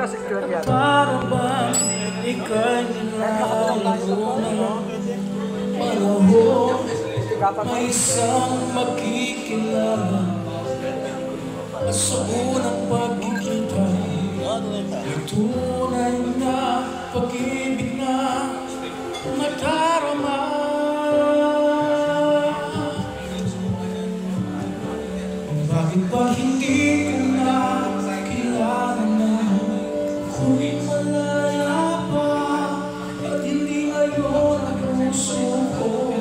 Para bang ika'y nilalago na panahon may isang makikilala at sa unang pagkikita ay tunay na pag-ibig na madarama. Bakit ba hindi ko na kilala na kung malaya pa at hindi ngayon ang puso ko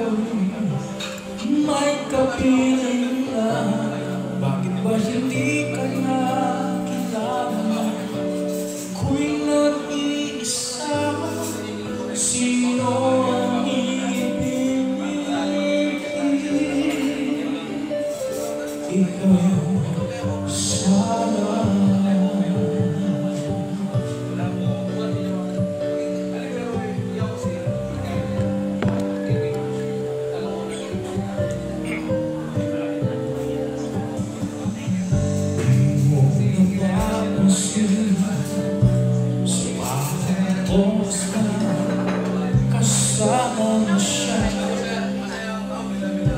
may kapiling na? Bakit ba hindi ka na kilala na ako'y nag-iisa? Sino ang ibig? Ikaw sana. Kasama mo siya,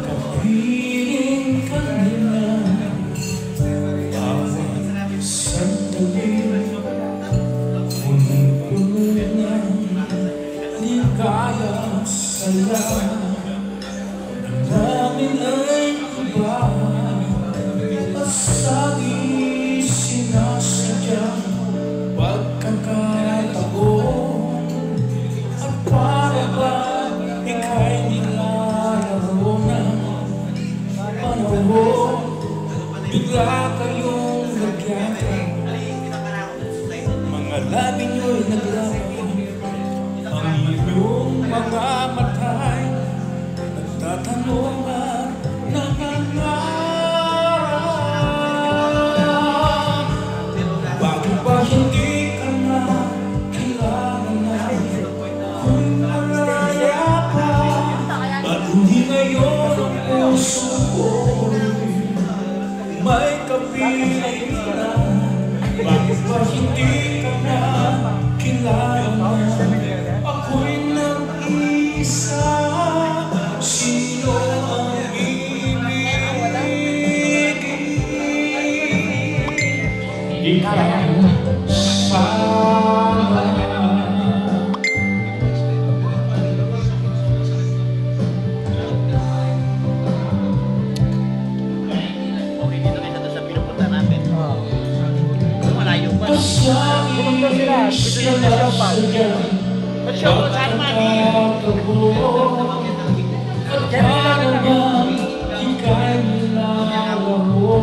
kapiling ka nila, bawat sandali, punong-puno ng ligaya saya. Ang namin ay iba at sa di sinasadyang pagkakataon. Para ba ika'y nilalaro na panahon? Bigla kayong nagyakap, mga labi nyo'y naglaban, ang inyong mga matay nagtatanong at nangangarap. Bakit ba hindi ka na kilala na kung malaya pa at hindi ngayon ang puso ko may kapiling na? Bakit ba hindi ka na kilala na ako'y nag-iisa? Sino ang ibig? Ikaw sana. Pumunta sila. Gusto nyo na show pa. Mag-show ko sa Armani. Diyan na lang. Ika'y nilalaro na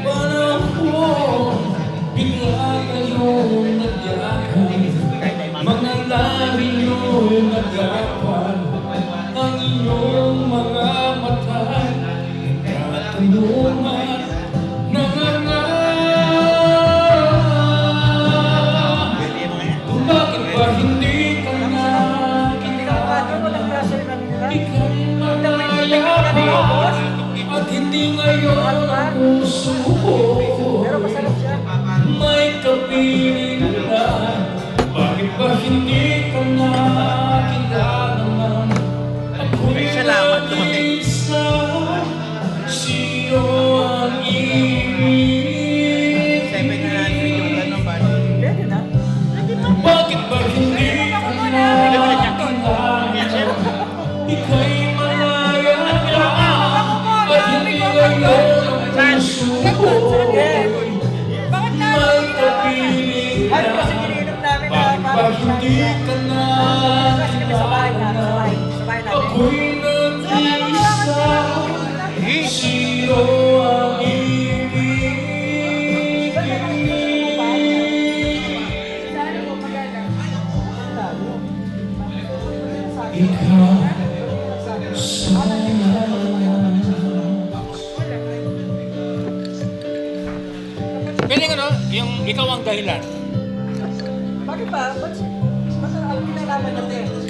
panahon, bigla kayong nagyakap, mga labi nyo'y naglapan, ang inyong mga matay nagtatanungan, bakit ba hindi ka na kilala? Ika'y malaya pa at hindi ngayon ang puso ko may kapiling na. Bakit ba hindi ka na kilala man ako'y nag-iisa? Sino ang ibig? Bakit ba hindi ka na kilala? Ika'y malaya pa at hindi ngayon ang puso ko may kapiling na. Bakit ba hindi ka na kilala na ako'y nag-iisa? Sino ang ibig? Ikaw sana. Piling ano, yung ikaw ang dahilan. Bakit ba? Ba't ang kinalaman natin?